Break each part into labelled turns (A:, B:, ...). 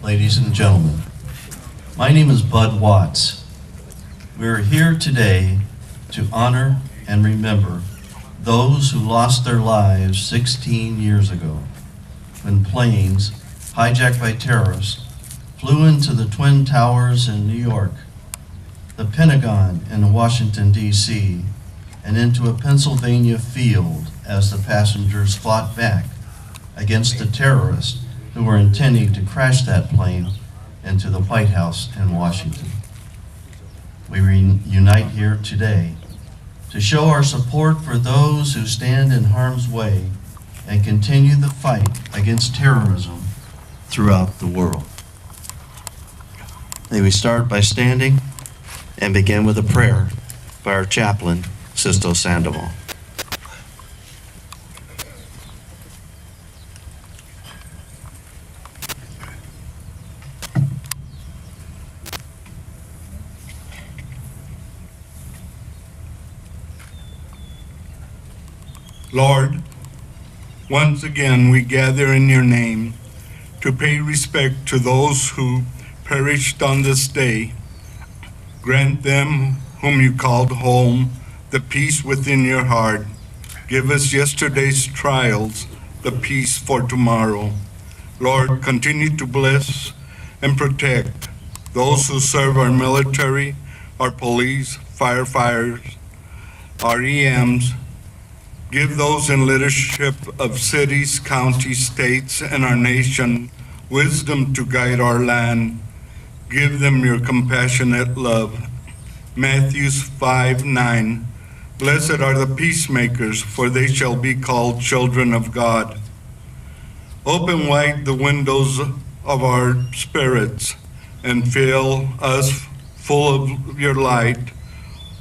A: ladies and gentlemen. My name is Bud Watts. We are here today to honor and remember those who lost their lives 16 years ago when planes, hijacked by terrorists, flew into the Twin Towers in New York, the Pentagon in Washington, D.C., and into a Pennsylvania field as the passengers fought back against the terrorists who were intending to crash that plane into the White House in Washington. We reunite here today to show our support for those who stand in harm's way and continue the fight against terrorism throughout the world. May we start by standing and begin with a prayer by our chaplain, Sisto Sandoval.
B: Lord, once again we gather in your name to pay respect to those who perished on this day. Grant them whom you called home the peace within your heart. Give us yesterday's trials, the peace for tomorrow. Lord, continue to bless and protect those who serve our military, our police, firefighters, our EMs. Give those in leadership of cities, counties, states, and our nation wisdom to guide our land. Give them your compassionate love. Matthew 5:9. Blessed are the peacemakers, for they shall be called children of God. Open wide the windows of our spirits and fill us full of your light.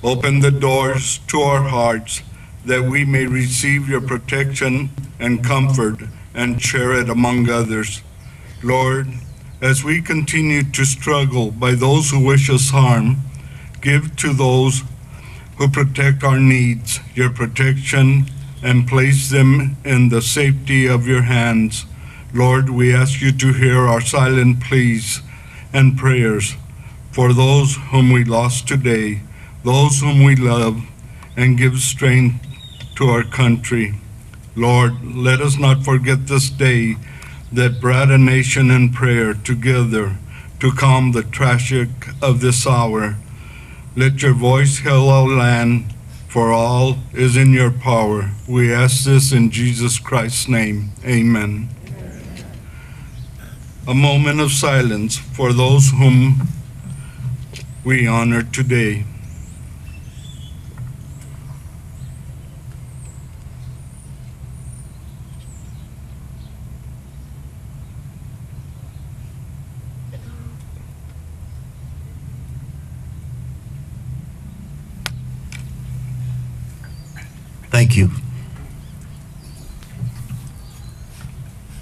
B: Open the doors to our hearts that we may receive your protection and comfort and share it among others. Lord, as we continue to struggle by those who wish us harm, give to those who protect our needs your protection and place them in the safety of your hands. Lord, we ask you to hear our silent pleas and prayers for those whom we lost today, those whom we love, and give strength to our country. Lord, let us not forget this day that brought a nation in prayer together to calm the tragic of this hour. Let your voice heal our land, for all is in your power. We ask this in Jesus Christ's name. Amen. A moment of silence for those whom we honor today.
A: Thank you.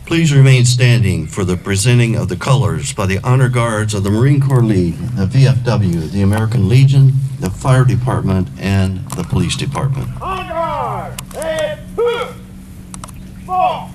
A: Please remain standing for the presenting of the colors by the Honor Guards of the Marine Corps League, the VFW, the American Legion, the Fire Department, and the Police Department.
C: On guard! And forward!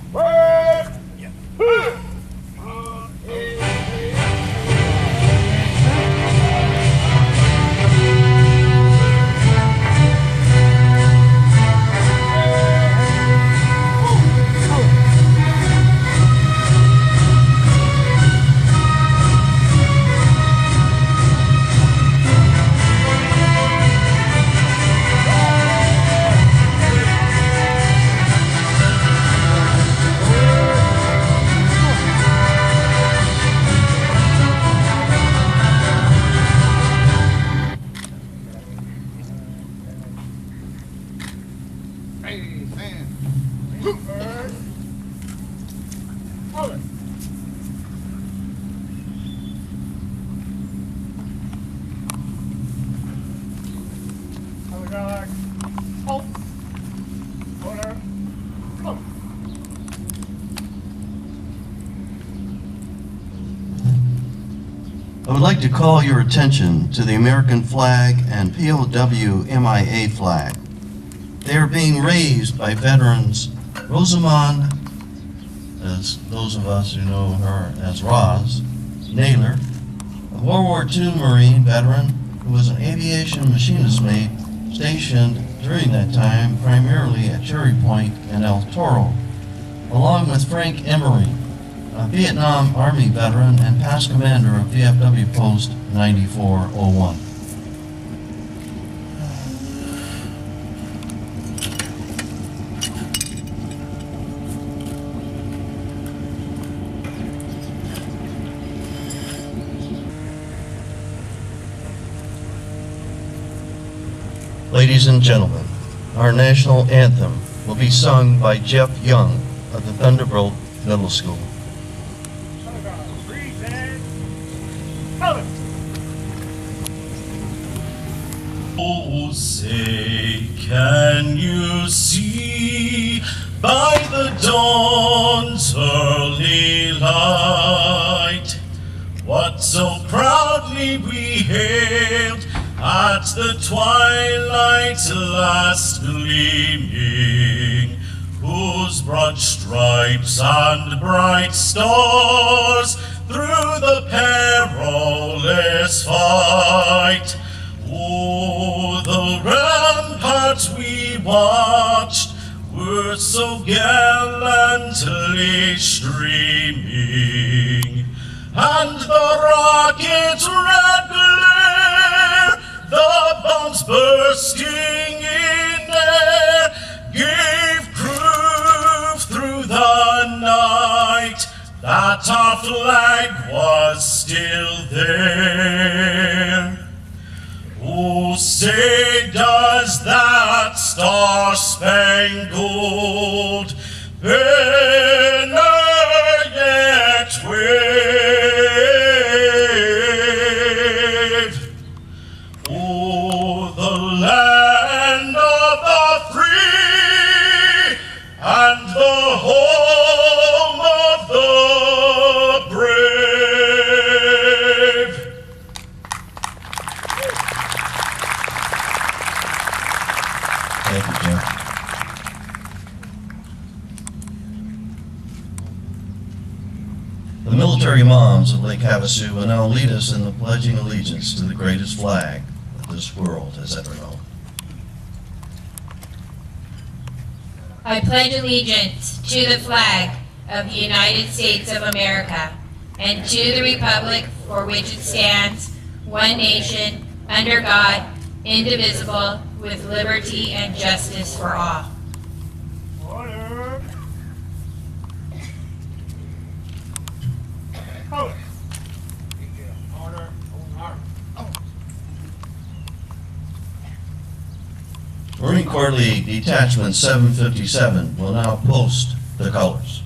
A: I would like to call your attention to the American flag and POW MIA flag. They are being raised by veterans Rosamond, as those of us who know her as Roz, Naylor, a World War II Marine veteran who was an aviation machinist mate stationed during that time primarily at Cherry Point and El Toro, along with Frank Emery, a Vietnam Army veteran and past commander of VFW Post 9401. Ladies and gentlemen, our national anthem will be sung by Jeff Young of the Thunderbolt Middle School.
D: Oh, say, can you see by the dawn's early light what so proudly we hailed at the twilight's last gleaming, whose broad stripes and bright stars through the perilous fight? Oh, the ramparts we watched were so gallantly streaming, and the rocket's red glare, the bombs bursting in air, gave proof through the night that our flag was still there. Oh, say, does that star-spangled banner yet wave? Oh, the land of the free and the home of the brave.
A: Thank you, Jim. The military moms of Lake Havasu will now lead us in the pledging allegiance to the greatest flag that this world has ever known.
E: I pledge allegiance to the flag of the United States of America and to the republic for which it stands, one nation, under God, indivisible, with liberty and justice for all.
C: Order. Color. Order.
A: Marine Corps League Detachment 757 will now post the colors.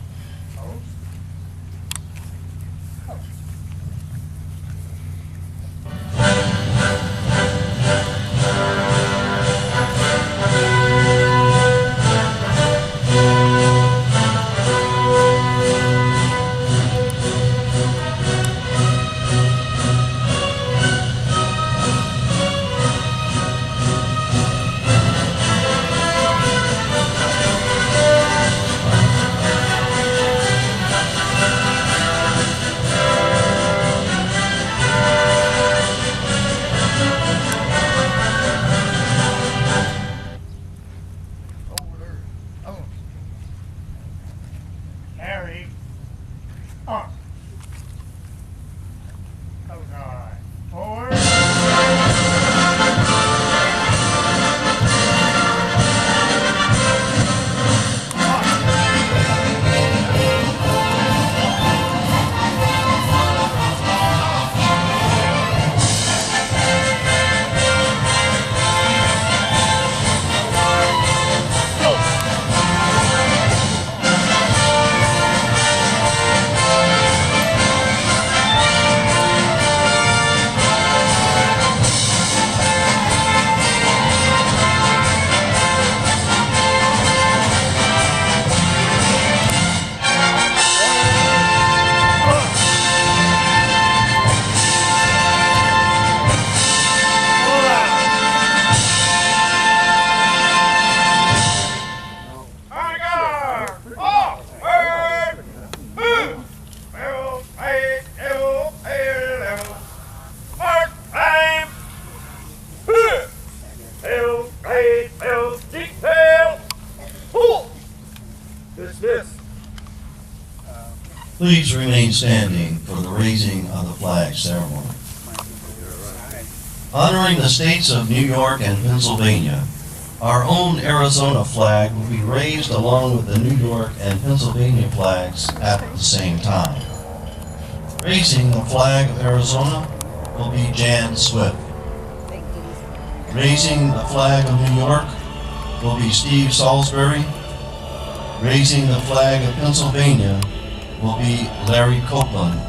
C: Harry. On. Okay. Forward. Dismiss.
A: Please remain standing for the raising of the flag ceremony. Honoring the states of New York and Pennsylvania, our own Arizona flag will be raised along with the New York and Pennsylvania flags at the same time. Raising the flag of Arizona will be Jan Swift. Raising the flag of New York will be Steve Salisbury. Raising the flag of Pennsylvania will be Larry Copeland.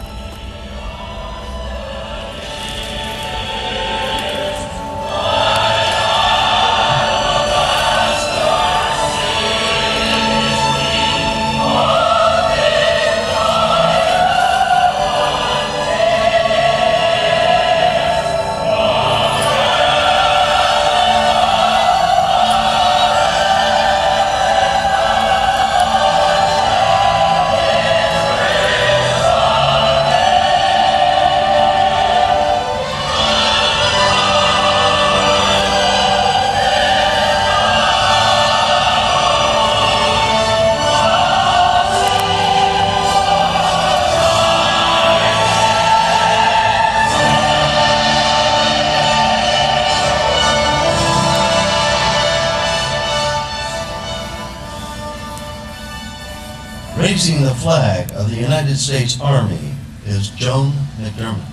A: Raising the flag of the United States Army is Joan McDermott.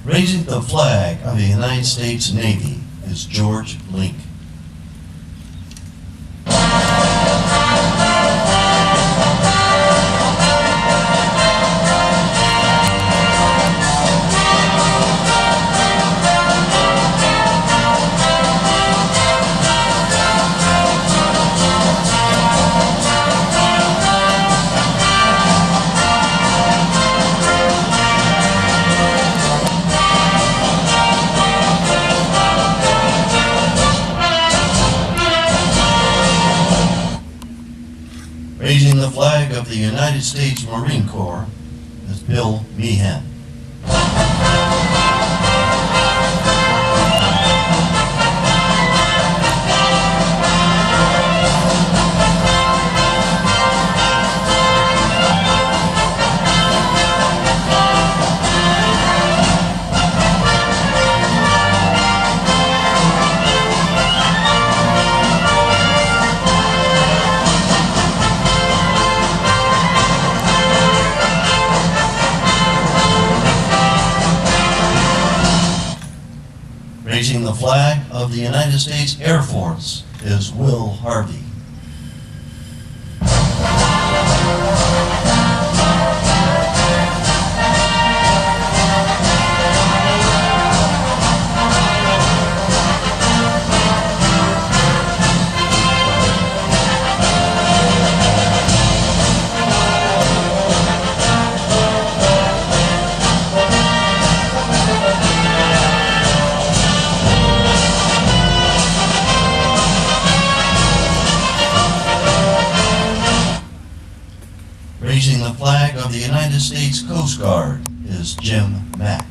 A: Raising the flag of the United States Navy is George Link. Raising the flag of the United States Marine Corps is Bill Meehan. Raising the flag of the United States Air Force is Will Harvey. Raising the flag of the United States Coast Guard is Jim Mack.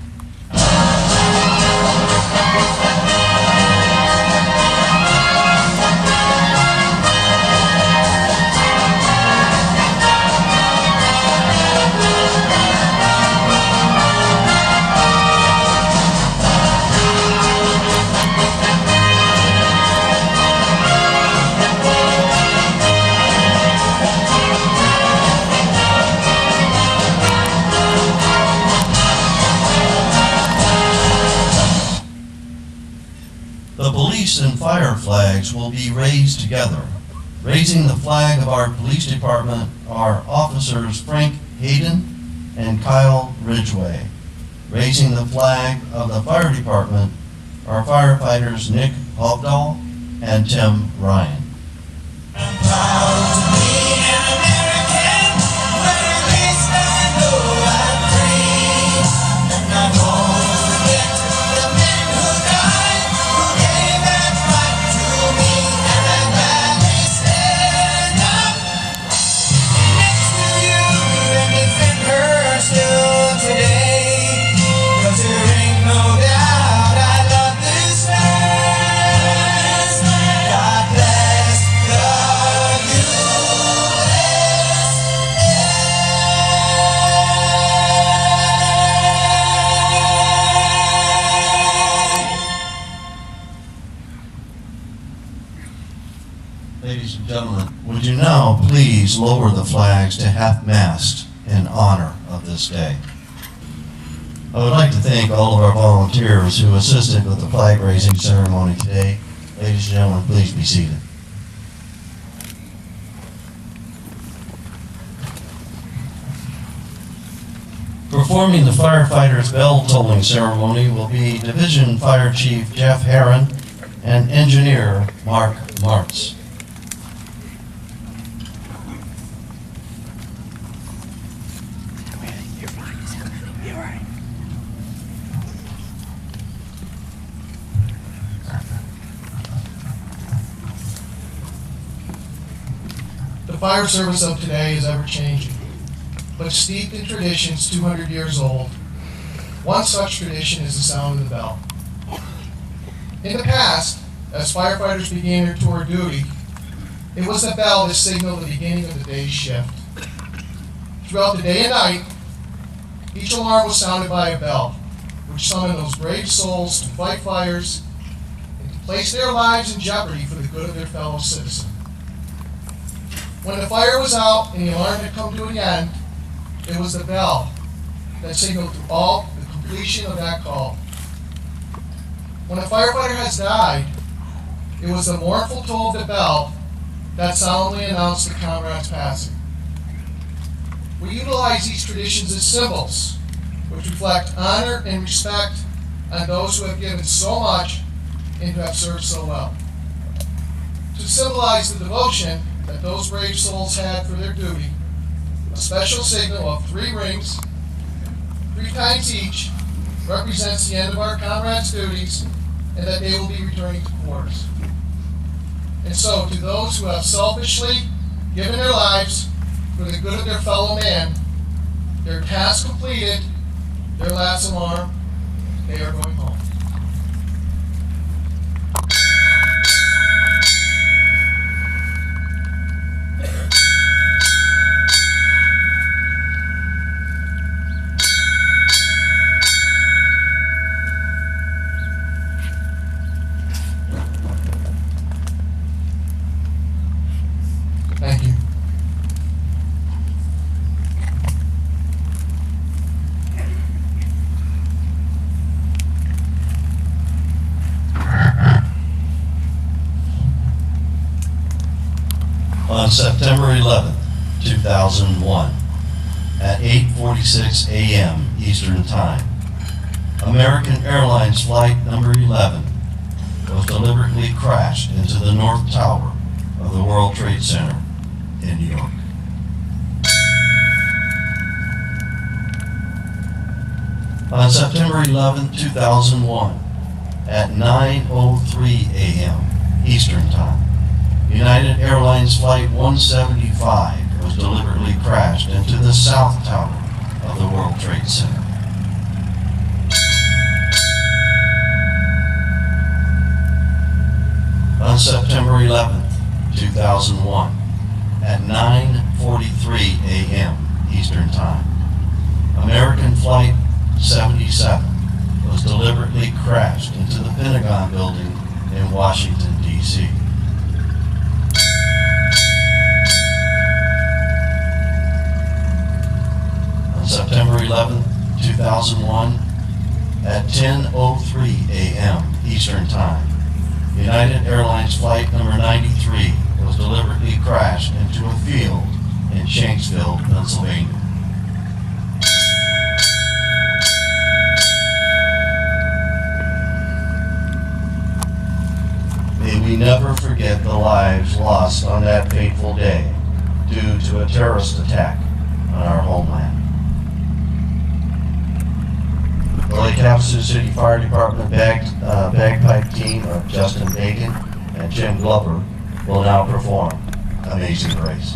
A: The police and fire flags will be raised together. Raising the flag of our police department are officers Frank Hayden and Kyle Ridgway. Raising the flag of the fire department are firefighters Nick Hobdahl and Tim Ryan. Ladies and gentlemen, would you now please lower the flags to half-mast in honor of this day? I would like to thank all of our volunteers who assisted with the flag raising ceremony today. Ladies and gentlemen, please be seated. Performing the firefighters' bell tolling ceremony will be Division Fire Chief Jeff Herron and Engineer Mark Martz.
F: The fire service of today is ever-changing, but steeped in traditions 200 years old. One such tradition is the sound of the bell. In the past, as firefighters began their tour of duty, it was the bell that signaled the beginning of the day's shift. Throughout the day and night, each alarm was sounded by a bell, which summoned those brave souls to fight fires and to place their lives in jeopardy for the good of their fellow citizens. When the fire was out and the alarm had come to an end, it was the bell that signaled to all the completion of that call. When a firefighter has died, it was the mournful toll of the bell that solemnly announced the comrade's passing. We utilize these traditions as symbols, which reflect honor and respect on those who have given so much and who have served so well. To symbolize the devotion that those brave souls had for their duty, a special signal of 3 rings, 3 times each, represents the end of our comrades' duties and that they will be returning to quarters. And so, to those who have selfishly given their lives for the good of their fellow man, their task completed, their last alarm, they are going home. Thank you.
A: On September 11th, 2001, at 8:46 a.m. Eastern Time, American Airlines Flight number 11 was deliberately crashed into the North Tower of the World Trade Center in New York. On September 11th, 2001, at 9:03 a.m. Eastern Time, United Airlines Flight 175 was deliberately crashed into the South Tower of the World Trade Center. On September 11th, 2001, at 9:43 a.m. Eastern Time, American Flight 77 was deliberately crashed into the Pentagon building in Washington, D.C. On September 11th, 2001, at 10:03 a.m. Eastern Time, United Airlines Flight number 93 was deliberately crashed into a field in Shanksville, Pennsylvania. May we never the lives lost on that fateful day due to a terrorist attack on our homeland. The Lake Havasu City Fire Department bagpipe team of Justin Bacon and Jim Glover will now perform Amazing Grace.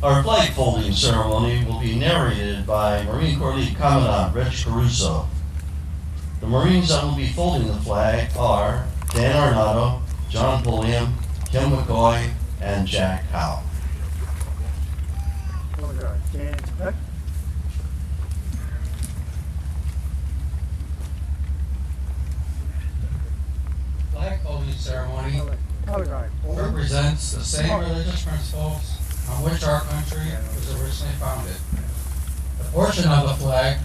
A: Our flag folding ceremony will be narrated by Marine Corps League Commandant Rich Caruso. The Marines that will be folding the flag are Dan Arnotto, John Pulliam, Kim McCoy, and Jack Howe.
G: Flag folding ceremony represents the same religious principles on which our country was originally founded. The portion of the flag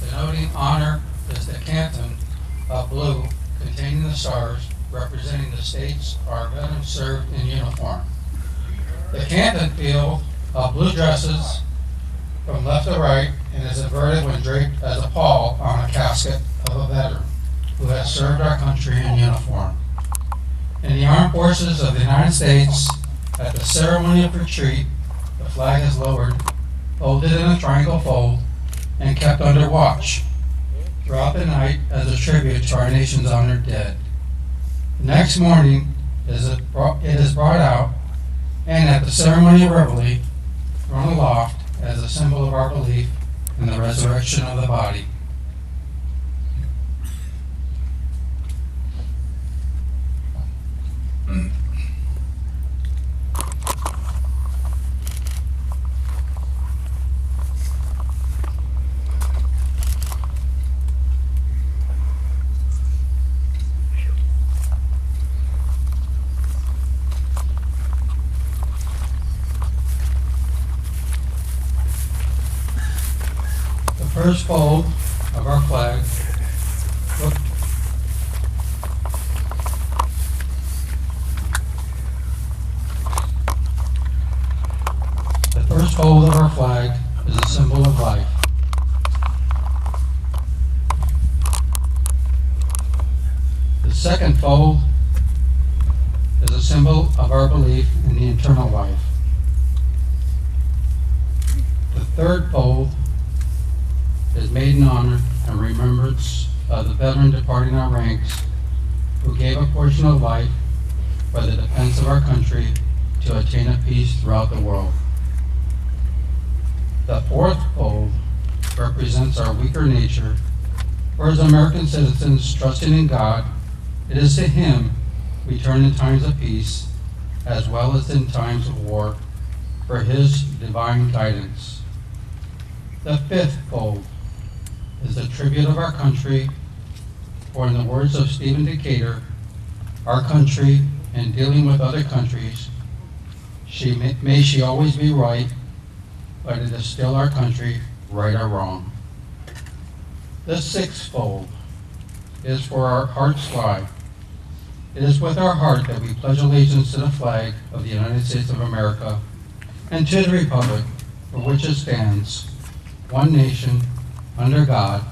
G: denoting honor is the canton of blue containing the stars representing the states our veterans served in uniform. The canton field of blue dresses from left to right and is inverted when draped as a pall on a casket of a veteran who has served our country in uniform. In the armed forces of the United States, at the ceremony of retreat, the flag is lowered, folded in a triangle fold, and kept under watch throughout the night as a tribute to our nation's honored dead. The next morning, it is brought out, and at the ceremony of reveille, thrown aloft as a symbol of our belief in the resurrection of the body. The first fold of our flag first fold of our flag is a symbol of life. The second fold is a symbol of our belief in the eternal life. The third fold is made in honor and remembrance of the veteran departing our ranks who gave a portion of life for the defense of our country to attain a peace throughout the world. The fourth fold represents our weaker nature, for as American citizens trusting in God, it is to Him we turn in times of peace as well as in times of war for His divine guidance. The fifth fold is the tribute of our country, for in the words of Stephen Decatur, our country, in dealing with other countries, may she always be right, but it is still our country, right or wrong. The sixth fold is for our heart's flag. It is with our heart that we pledge allegiance to the flag of the United States of America and to the republic for which it stands, one nation, under God,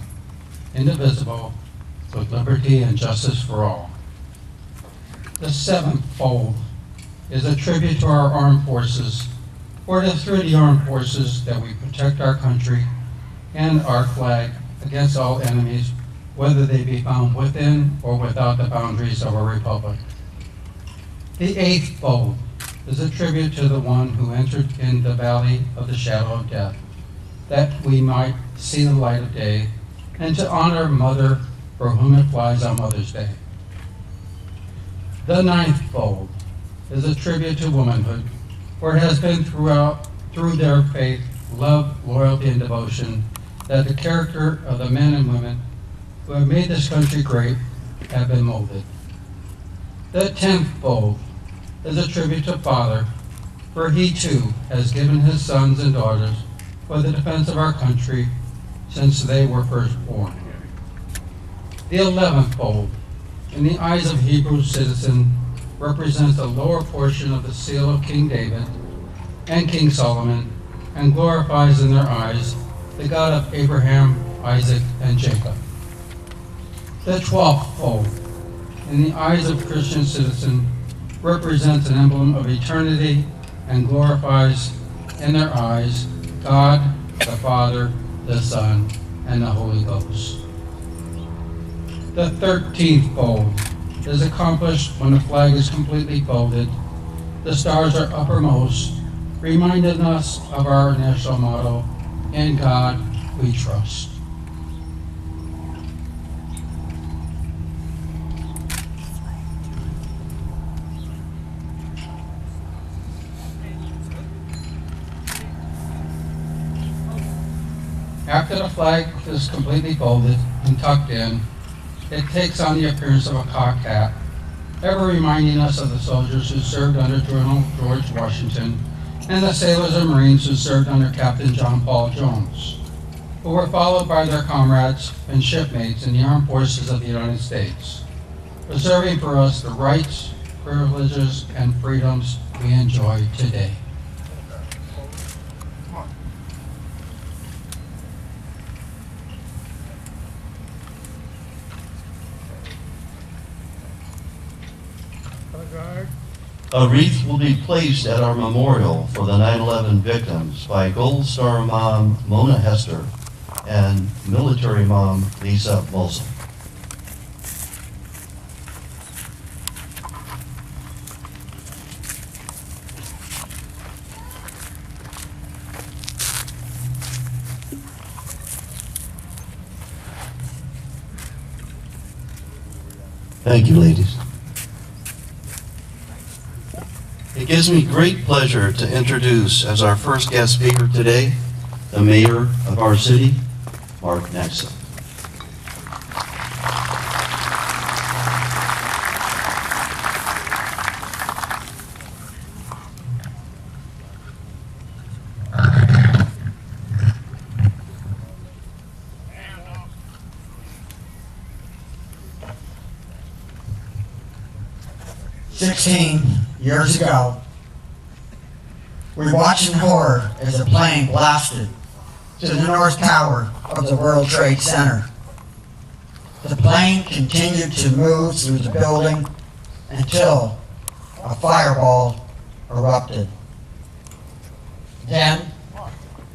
G: indivisible, with liberty and justice for all. The seventh fold is a tribute to our armed forces, for it is through the armed forces that we protect our country and our flag against all enemies, whether they be found within or without the boundaries of our republic. The eighth fold is a tribute to the one who entered in the valley of the shadow of death, that we might see the light of day, and to honor Mother for whom it flies on Mother's Day. The ninth fold is a tribute to womanhood, for it has been through their faith, love, loyalty, and devotion that the character of the men and women who have made this country great have been molded. The 10th fold is a tribute to Father, for he too has given his sons and daughters for the defense of our country since they were first born. The 11th fold, in the eyes of Hebrew citizen, represents the lower portion of the seal of King David and King Solomon, and glorifies in their eyes the God of Abraham, Isaac, and Jacob. The 12th fold, in the eyes of Christian citizen, represents an emblem of eternity and glorifies in their eyes God, the Father, the Son, and the Holy Ghost. The 13th fold is accomplished when the flag is completely folded. The stars are uppermost, reminding us of our national motto, "In God we trust." After the flag is completely folded and tucked in, it takes on the appearance of a cocked hat, ever reminding us of the soldiers who served under General George Washington and the sailors and Marines who served under Captain John Paul Jones, who were followed by their comrades and shipmates in the armed forces of the United States, preserving for us the rights, privileges, and freedoms we enjoy today.
A: A wreath will be placed at our memorial for the 9/11 victims by Gold Star Mom Mona Hester and Military Mom Lisa Molson. Thank you, ladies. It gives me great pleasure to introduce as our first guest speaker today, the mayor of our city, Mark Naxon.
H: Years ago, We watched in horror as a plane blasted to the North Tower of the World Trade Center. The plane continued to move through the building until a fireball erupted. Then,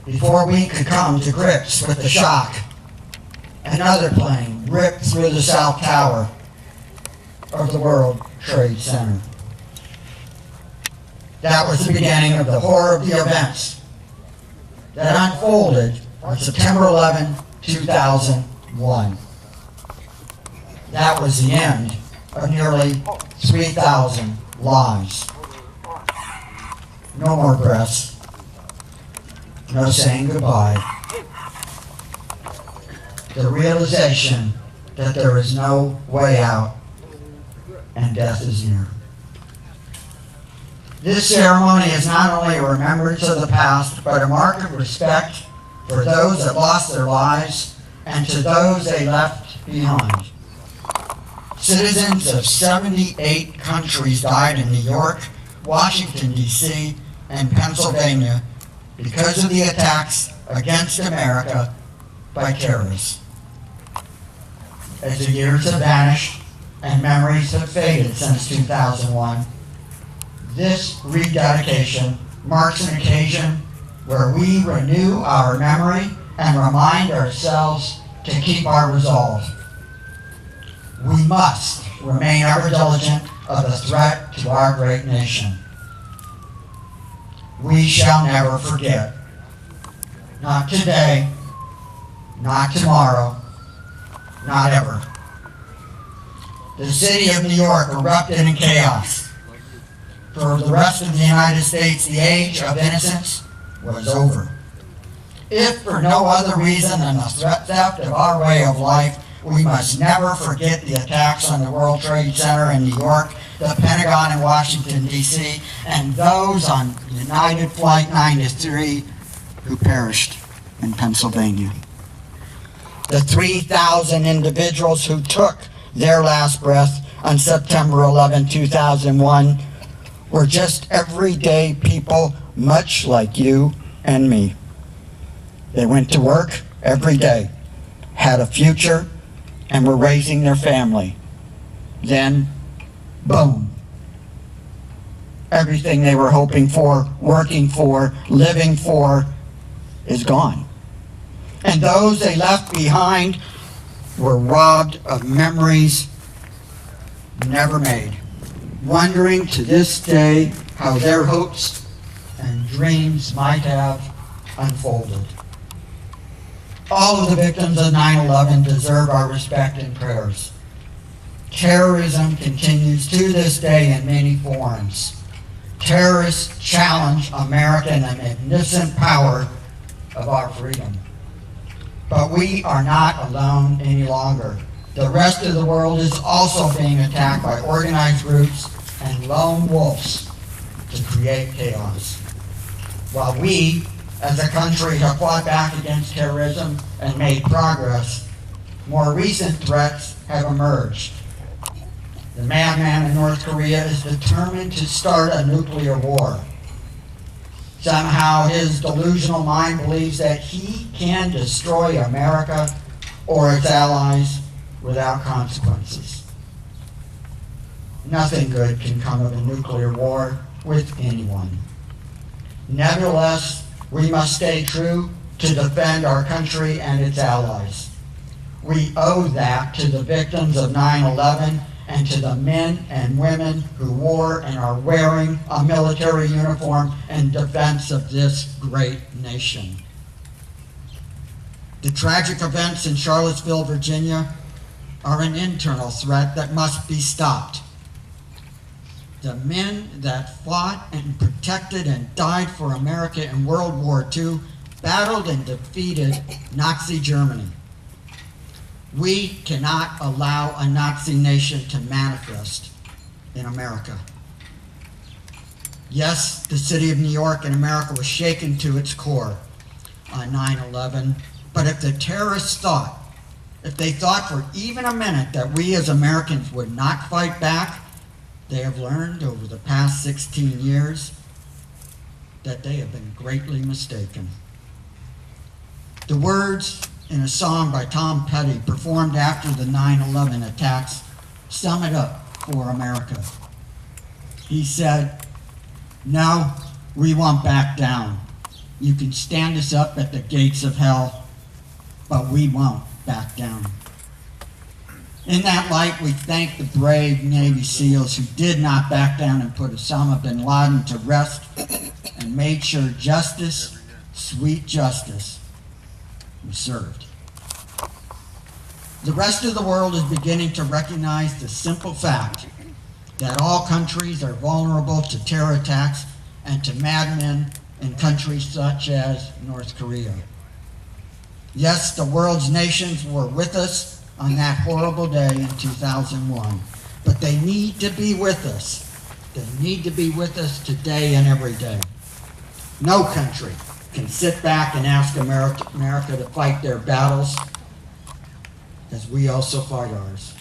H: before we could come to grips with the shock, another plane ripped through the South Tower of the World Trade Center. That was the beginning of the horror of the events that unfolded on September 11, 2001. That was the end of nearly 3,000 lives. No more breaths. No saying goodbye. The realization that there is no way out and death is near. This ceremony is not only a remembrance of the past, but a mark of respect for those that lost their lives and to those they left behind. Citizens of 78 countries died in New York, Washington, D.C., and Pennsylvania because of the attacks against America by terrorists. As the years have vanished and memories have faded since 2001, this rededication marks an occasion where we renew our memory and remind ourselves to keep our resolve. We must remain ever diligent of the threat to our great nation. We shall never forget. Not today, not tomorrow, not ever. The city of New York erupted in chaos. For the rest of the United States, the age of innocence was over. If for no other reason than the theft of our way of life, we must never forget the attacks on the World Trade Center in New York, the Pentagon in Washington, D.C., and those on United Flight 93 who perished in Pennsylvania. The 3,000 individuals who took their last breath on September 11, 2001 were just everyday people much like you and me. They went to work every day, had a future, and were raising their family. Then, boom. Everything they were hoping for, working for, living for is gone. And those they left behind were robbed of memories never made, wondering to this day how their hopes and dreams might have unfolded. All of the victims of 9/11 deserve our respect and prayers. Terrorism continues to this day in many forms. Terrorists challenge America and the magnificent power of our freedom. But we are not alone any longer. The rest of the world is also being attacked by organized groups and lone wolves to create chaos. While we, as a country, have fought back against terrorism and made progress, more recent threats have emerged. The madman in North Korea is determined to start a nuclear war. Somehow his delusional mind believes that he can destroy America or its allies without consequences. Nothing good can come of a nuclear war with anyone. Nevertheless, we must stay true to defend our country and its allies. We owe that to the victims of 9/11 and to the men and women who wore and are wearing a military uniform in defense of this great nation. The tragic events in Charlottesville, Virginia, are an internal threat that must be stopped. The men that fought and protected and died for America in World War II battled and defeated Nazi Germany. We cannot allow a Nazi nation to manifest in America. Yes, the city of New York and America was shaken to its core on 9/11, but if the terrorists thought, if they thought for even a minute that we as Americans would not fight back, they have learned over the past 16 years that they have been greatly mistaken. The words in a song by Tom Petty performed after the 9/11 attacks sum it up for America. He said, "No, we won't back down. You can stand us up at the gates of hell, but we won't back down." In that light, we thank the brave Navy SEALs who did not back down and put Osama bin Laden to rest and made sure justice, sweet justice, was served. The rest of the world is beginning to recognize the simple fact that all countries are vulnerable to terror attacks and to madmen in countries such as North Korea. Yes, the world's nations were with us on that horrible day in 2001, but they need to be with us. They need to be with us today and every day. No country can sit back and ask America to fight their battles as we also fight ours.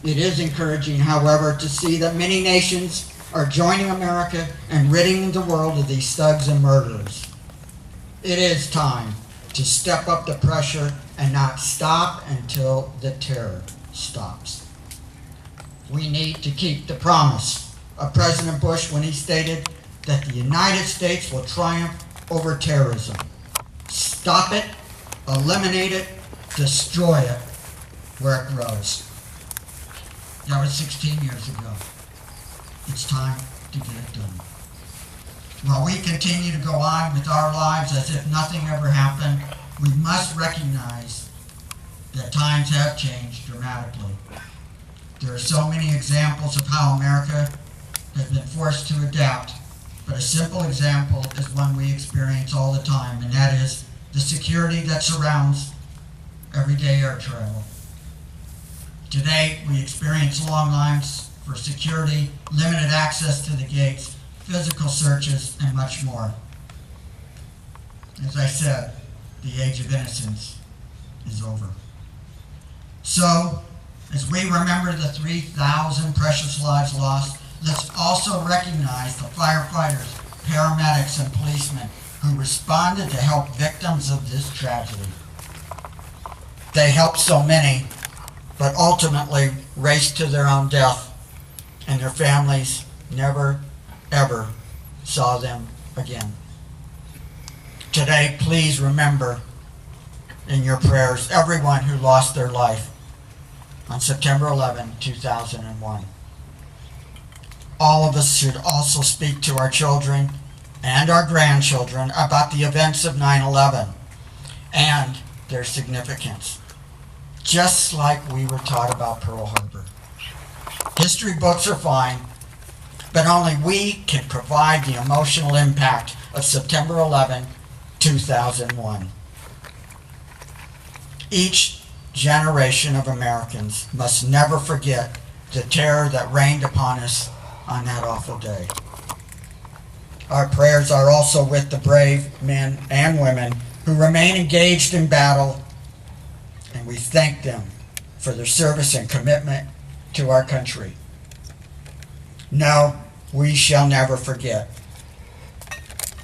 H: It is encouraging, however, to see that many nations are joining America and ridding the world of these thugs and murderers. It is time to step up the pressure and not stop until the terror stops. We need to keep the promise of President Bush when he stated that the United States will triumph over terrorism. Stop it, eliminate it, destroy it where it grows. That was 16 years ago. It's time to get it done. While we continue to go on with our lives as if nothing ever happened, we must recognize that times have changed dramatically. There are so many examples of how America has been forced to adapt, but a simple example is one we experience all the time, and that is the security that surrounds everyday air travel. Today, we experience long lines for security, limited access to the gates, physical searches, and much more. As I said, the age of innocence is over. So, as we remember the 3,000 precious lives lost, let's also recognize the firefighters, paramedics, and policemen who responded to help victims of this tragedy. They helped so many, but ultimately raced to their own death, and their families never, ever saw them again. Today, please remember in your prayers everyone who lost their life on September 11, 2001. All of us should also speak to our children and our grandchildren about the events of 9/11 and their significance, just like we were taught about Pearl Harbor. History books are fine, but only we can provide the emotional impact of September 11, 2001. Each generation of Americans must never forget the terror that rained upon us on that awful day. Our prayers are also with the brave men and women who remain engaged in battle, and we thank them for their service and commitment to our country. No, we shall never forget.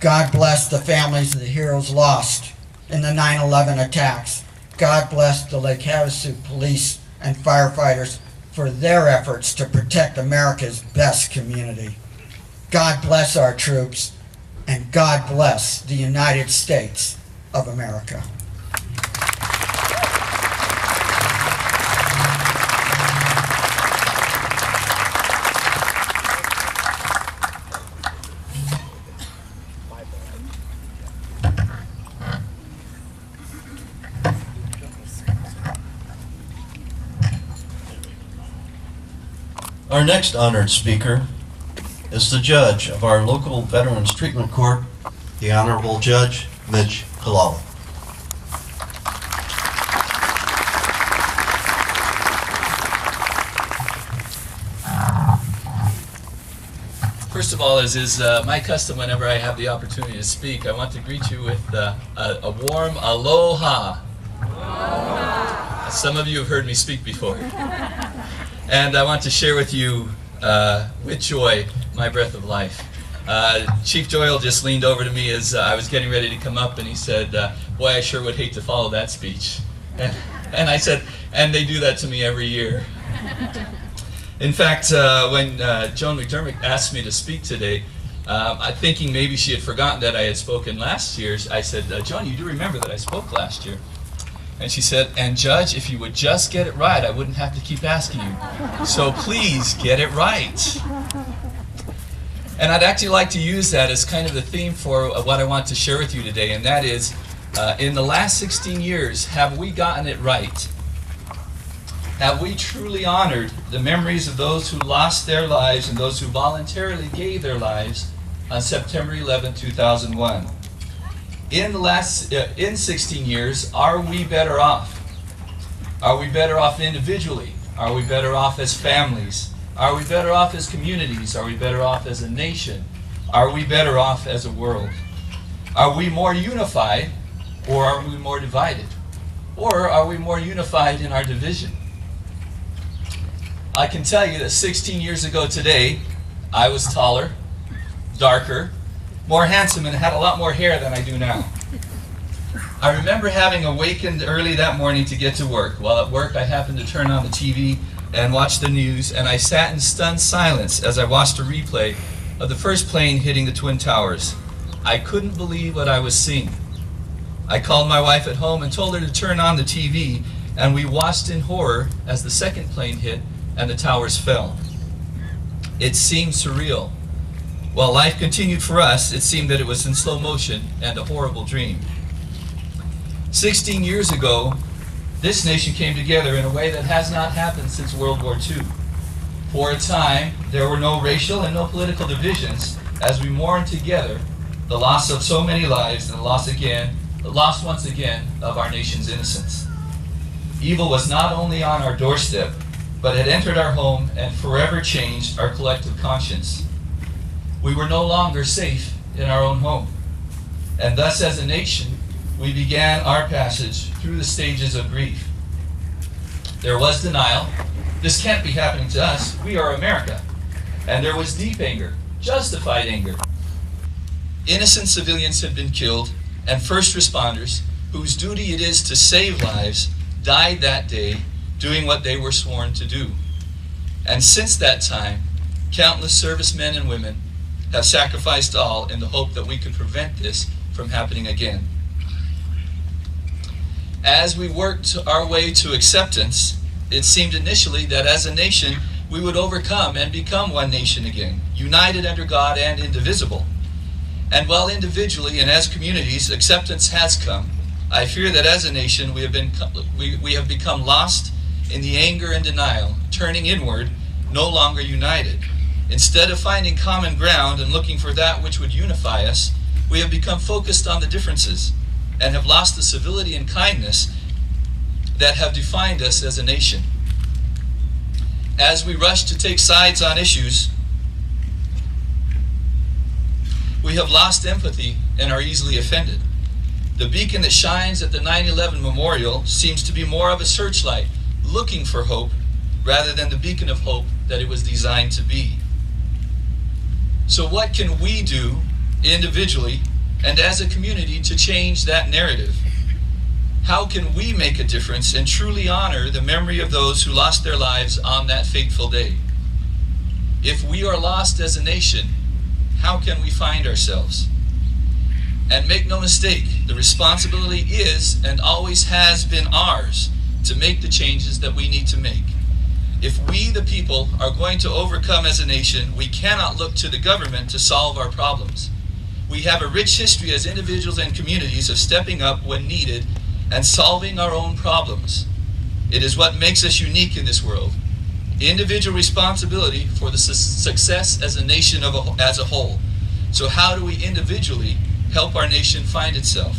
H: God bless the families of the heroes lost in the 9/11 attacks. God bless the Lake Havasu police and firefighters for their efforts to protect America's best community. God bless our troops, and God bless the United States of America.
A: Our next honored speaker is the judge of our local Veterans Treatment Court, the Honorable Judge Mitch Kalala.
I: First of all, as is my custom whenever I have the opportunity to speak, I want to greet you with a warm aloha. Aloha. Some of you have heard me speak before. And I want to share with you, with joy, my breath of life. Chief Doyle just leaned over to me as I was getting ready to come up, and he said, boy, I sure would hate to follow that speech. And I said, and they do that to me every year. In fact, when Joan McDermott asked me to speak today, I'm thinking maybe she had forgotten that I had spoken last year. I said, Joan, you do remember that I spoke last year? And she said, and Judge, if you would just get it right, I wouldn't have to keep asking you. So please get it right. And I'd actually like to use that as kind of the theme for what I want to share with you today, and that is, in the last 16 years, have we gotten it right? Have we truly honored the memories of those who lost their lives and those who voluntarily gave their lives on September 11, 2001? In 16 years, are we better off? Are we better off individually? Are we better off as families? Are we better off as communities? Are we better off as a nation? Are we better off as a world? Are we more unified, or are we more divided? Or are we more unified in our division? I can tell you that 16 years ago today, I was taller, darker, more handsome, and had a lot more hair than I do now. I remember having awakened early that morning to get to work. While at work, I happened to turn on the TV and watch the news, and I sat in stunned silence as I watched a replay of the first plane hitting the Twin Towers. I couldn't believe what I was seeing. I called my wife at home and told her to turn on the TV, and we watched in horror as the second plane hit and the towers fell. It seemed surreal. While life continued for us, it seemed that it was in slow motion and a horrible dream. 16 years ago, this nation came together in a way that has not happened since World War II. For a time, there were no racial and no political divisions as we mourned together the loss of so many lives and the loss once again of our nation's innocence. Evil was not only on our doorstep, but had entered our home and forever changed our collective conscience. We were no longer safe in our own home, and thus as a nation, we began our passage through the stages of grief. There was denial. This can't be happening to us. We are America. And there was deep anger, justified anger. Innocent civilians had been killed, and first responders, whose duty it is to save lives, died that day doing what they were sworn to do. And since that time, countless servicemen and women have sacrificed all in the hope that we could prevent this from happening again. As we worked our way to acceptance, it seemed initially that as a nation we would overcome and become one nation again, united under God and indivisible. And while individually and as communities acceptance has come, I fear that as a nation we have become lost in the anger and denial, turning inward, no longer united. Instead of finding common ground and looking for that which would unify us, we have become focused on the differences and have lost the civility and kindness that have defined us as a nation. As we rush to take sides on issues, we have lost empathy and are easily offended. The beacon that shines at the 9/11 memorial seems to be more of a searchlight looking for hope rather than the beacon of hope that it was designed to be. So what can we do individually and as a community to change that narrative? How can we make a difference and truly honor the memory of those who lost their lives on that fateful day? If we are lost as a nation, how can we find ourselves? And make no mistake, the responsibility is and always has been ours to make the changes that we need to make. If we, the people, are going to overcome as a nation, we cannot look to the government to solve our problems. We have a rich history as individuals and communities of stepping up when needed and solving our own problems. It is what makes us unique in this world. Individual responsibility for the success as a nation as a whole. So how do we individually help our nation find itself?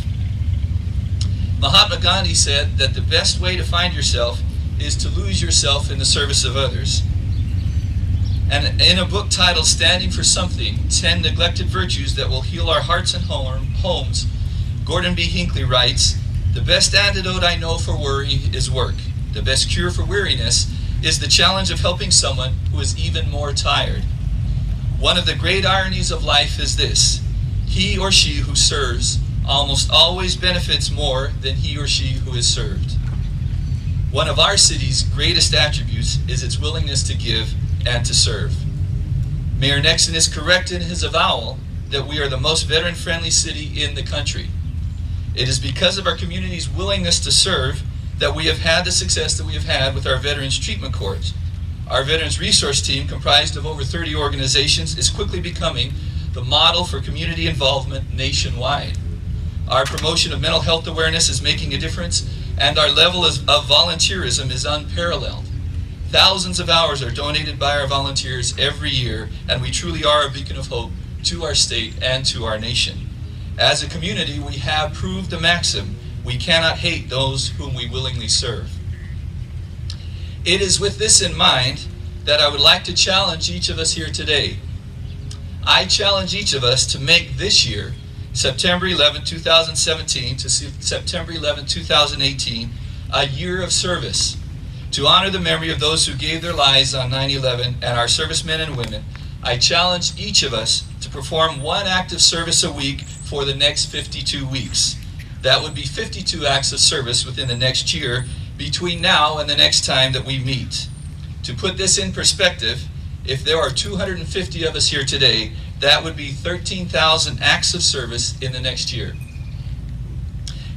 I: Mahatma Gandhi said that the best way to find yourself is to lose yourself in the service of others. And in a book titled Standing for Something, 10 Neglected Virtues That Will Heal Our Hearts and Homes, Gordon B. Hinckley writes, "The best antidote I know for worry is work. The best cure for weariness is the challenge of helping someone who is even more tired. One of the great ironies of life is this: he or she who serves almost always benefits more than he or she who is served. One of our city's greatest attributes is its willingness to give and to serve. Mayor Nexon is correct in his avowal that we are the most veteran-friendly city in the country. It is because of our community's willingness to serve that we have had the success that we have had with our Veterans Treatment Court. Our Veterans Resource Team, comprised of over 30 organizations, is quickly becoming the model for community involvement nationwide. Our promotion of mental health awareness is making a difference, and our level of volunteerism is unparalleled. Thousands of hours are donated by our volunteers every year, and we truly are a beacon of hope to our state and to our nation. As a community, we have proved the maxim: we cannot hate those whom we willingly serve. It is with this in mind that I would like to challenge each of us here today. I challenge each of us to make this year, September 11, 2017 to September 11, 2018, a year of service, to honor the memory of those who gave their lives on 9/11 and our servicemen and women. I challenge each of us to perform one act of service a week for the next 52 weeks. That would be 52 acts of service within the next year, between now and the next time that we meet. To put this in perspective, if there are 250 of us here today, that would be 13,000 acts of service in the next year.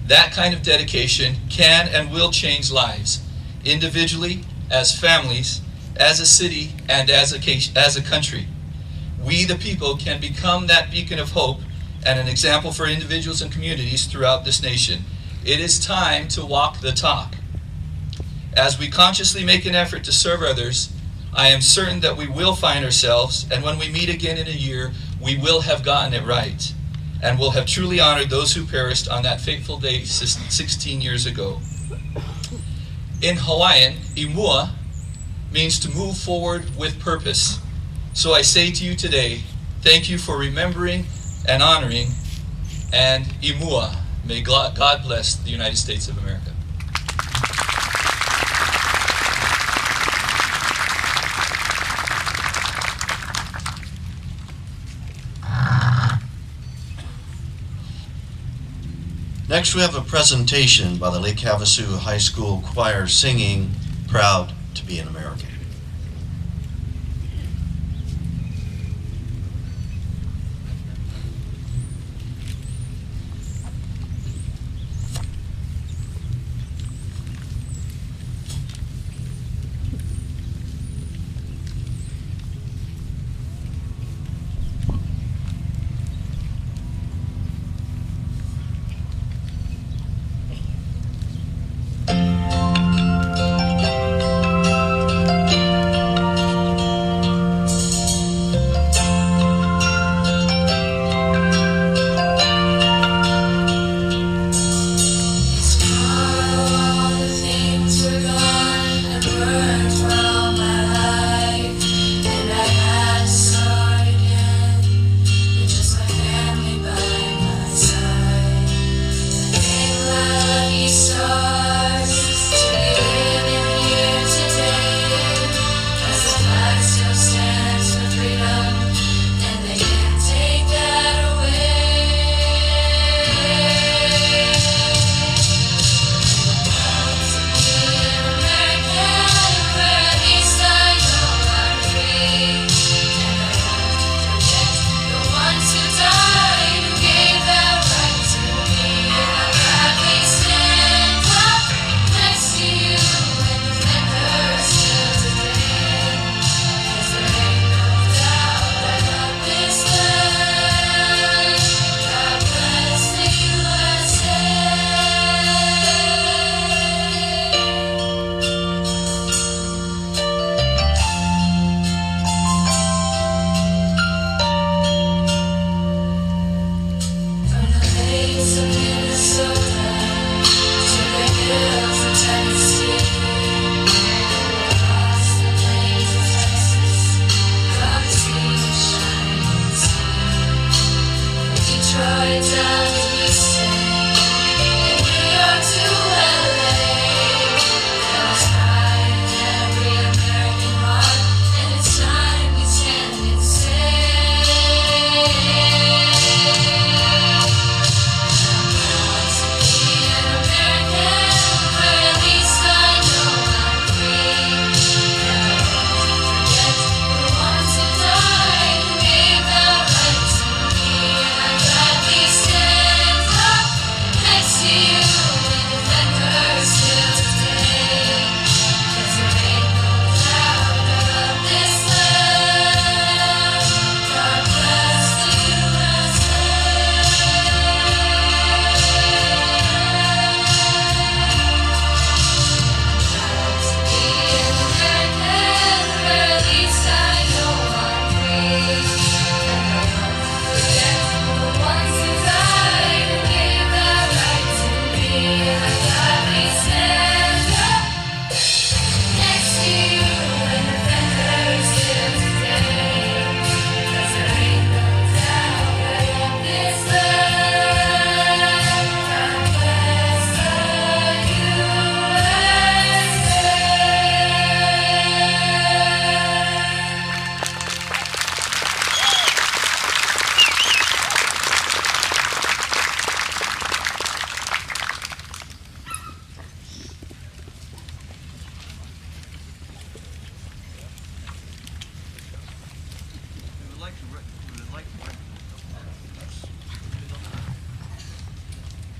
I: That kind of dedication can and will change lives, individually, as families, as a city, and as a country. We, the people, can become that beacon of hope and an example for individuals and communities throughout this nation. It is time to walk the talk. As we consciously make an effort to serve others, I am certain that we will find ourselves, and when we meet again in a year, we will have gotten it right, and will have truly honored those who perished on that fateful day 16 years ago. In Hawaiian, imua means to move forward with purpose. So I say to you today, thank you for remembering and honoring, and imua. May God bless the United States of America.
A: Next, we have a presentation by the Lake Havasu High School Choir singing "Proud to be an American."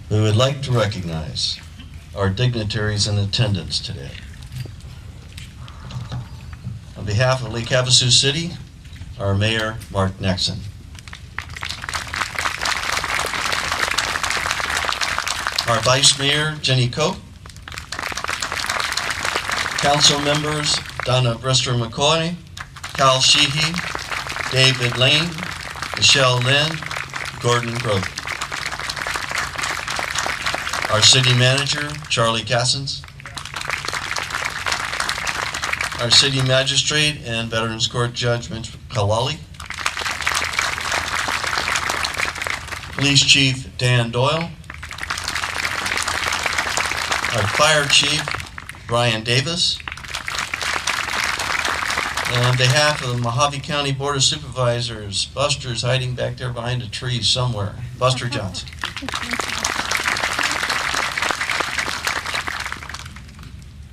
A: We would like to recognize our dignitaries in attendance today. On behalf of Lake Havasu City, our Mayor, Mark Nexon. Our Vice Mayor, Jenny Cope. Council members, Donna Brister-McCoy, Cal Sheehy, David Lane, Michelle Lynn, Gordon Grote. Our City Manager, Charlie Cassens. Our City Magistrate and Veterans Court Judge, Mitch Kalali. Police Chief, Dan Doyle. Our Fire Chief, Brian Davis. And on behalf of the Mojave County Board of Supervisors, Buster's hiding back there behind a tree somewhere. Buster Johnson.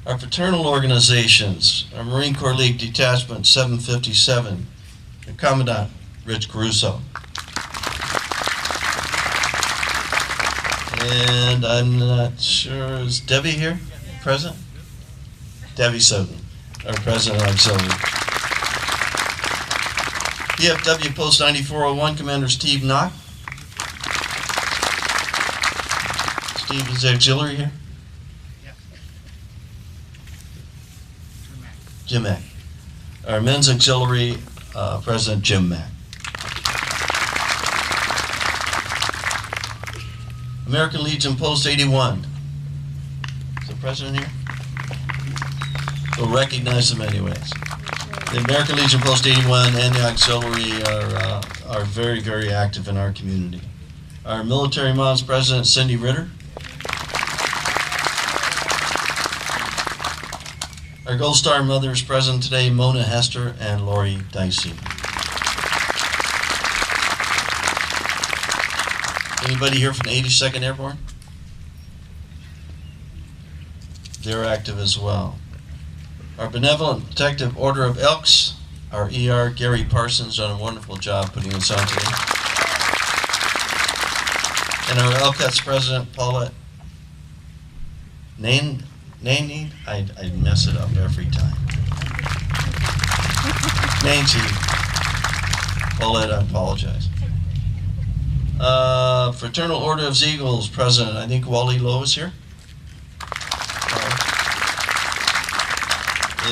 A: Our fraternal organizations, our Marine Corps League Detachment 757, the Commandant, Rich Caruso. And I'm not sure, is Debbie here, present? Debbie Soden, our President Auxiliary. PFW Post 9401, Commander Steve Knock. Steve, is the auxiliary here? Jim Mack. Our Men's Auxiliary, President Jim Mack. American Legion Post 81. Is the President here? We'll recognize them anyways. The American Legion Post 81 and the Auxiliary are very, very active in our community. Our Military Moms President, Cindy Ritter. Our Gold Star Mothers present today, Mona Hester and Lori Dicey. Anybody here from the 82nd Airborne? They're active as well. Our Benevolent Protective Order of Elks, our ER, Gary Parsons, done a wonderful job putting this on today. And our Elcats President, Paulette Naney, I mess it up every time. Nancy. Paulette, I apologize. Fraternal Order of Eagles President, I think Wally Lowe is here.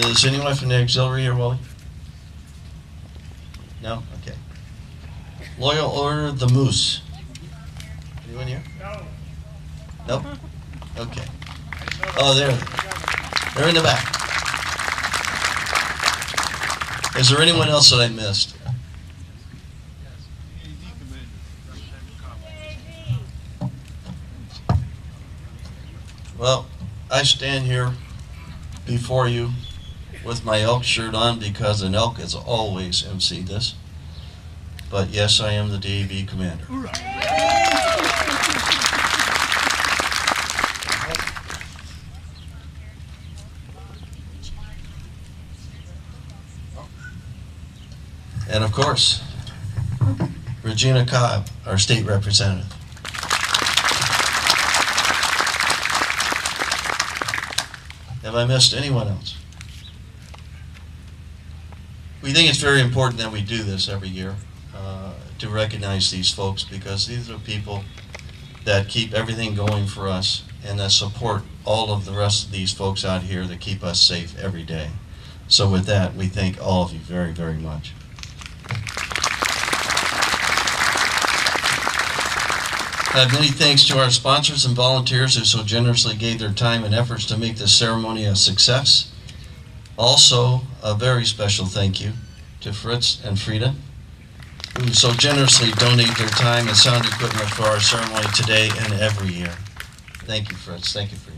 A: Is anyone from the auxiliary here, Wally? No? Okay. Loyal Order of the Moose. Anyone here?
C: No.
A: Nope? Okay. Oh, they're in the back. Is there anyone else that I missed? Well, I stand here before you with my elk shirt on because an elk has always emceed this. But yes, I am the DAV commander. And of course, Regina Cobb, our state representative. Have I missed anyone else? We think it's very important that we do this every year to recognize these folks because these are people that keep everything going for us and that support all of the rest of these folks out here that keep us safe every day. So with that, we thank all of you very, very much. I have many thanks to our sponsors and volunteers who so generously gave their time and efforts to make this ceremony a success. Also, a very special thank you to Fritz and Frida, who so generously donate their time and sound equipment for our ceremony today and every year. Thank you, Fritz. Thank you, Frida.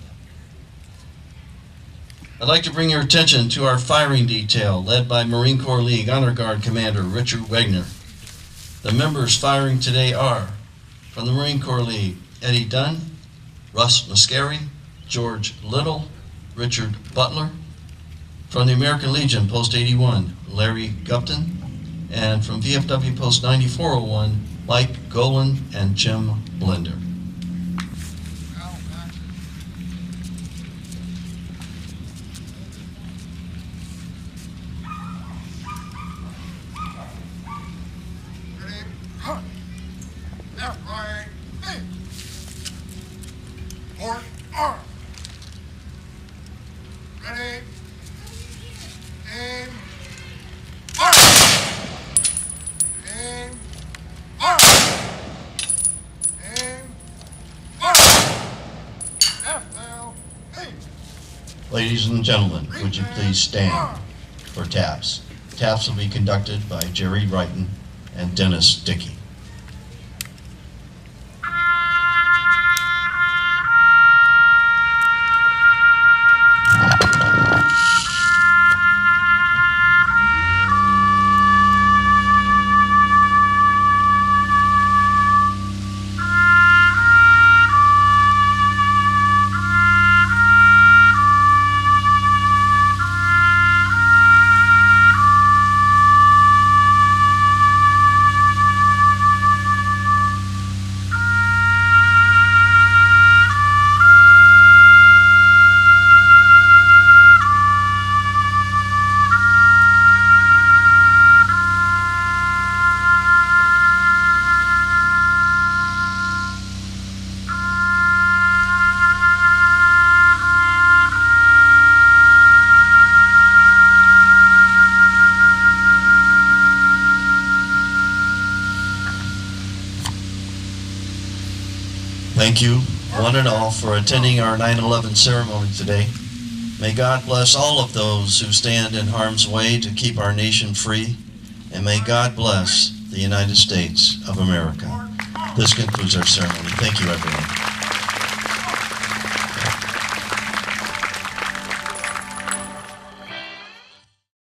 A: I'd like to bring your attention to our firing detail led by Marine Corps League Honor Guard Commander Richard Wagner. The members firing today are from the Marine Corps League, Eddie Dunn, Russ Muscari, George Little, Richard Butler. From the American Legion, Post 81, Larry Gupton. And from VFW Post 9401, Mike Golan and Jim Blender.
C: Left flag. Port arm. Ready. Aim. Fire. Aim. Fire. Aim. Fire. Left now. Aim.
A: Ladies and gentlemen, would you please stand for taps? Taps will be conducted by Jerry Wrighton and Dennis Dickey. Thank you, one and all, for attending our 9/11 ceremony today. May God bless all of those who stand in harm's way to keep our nation free, and may God bless the United States of America. This concludes our ceremony. Thank you, everyone.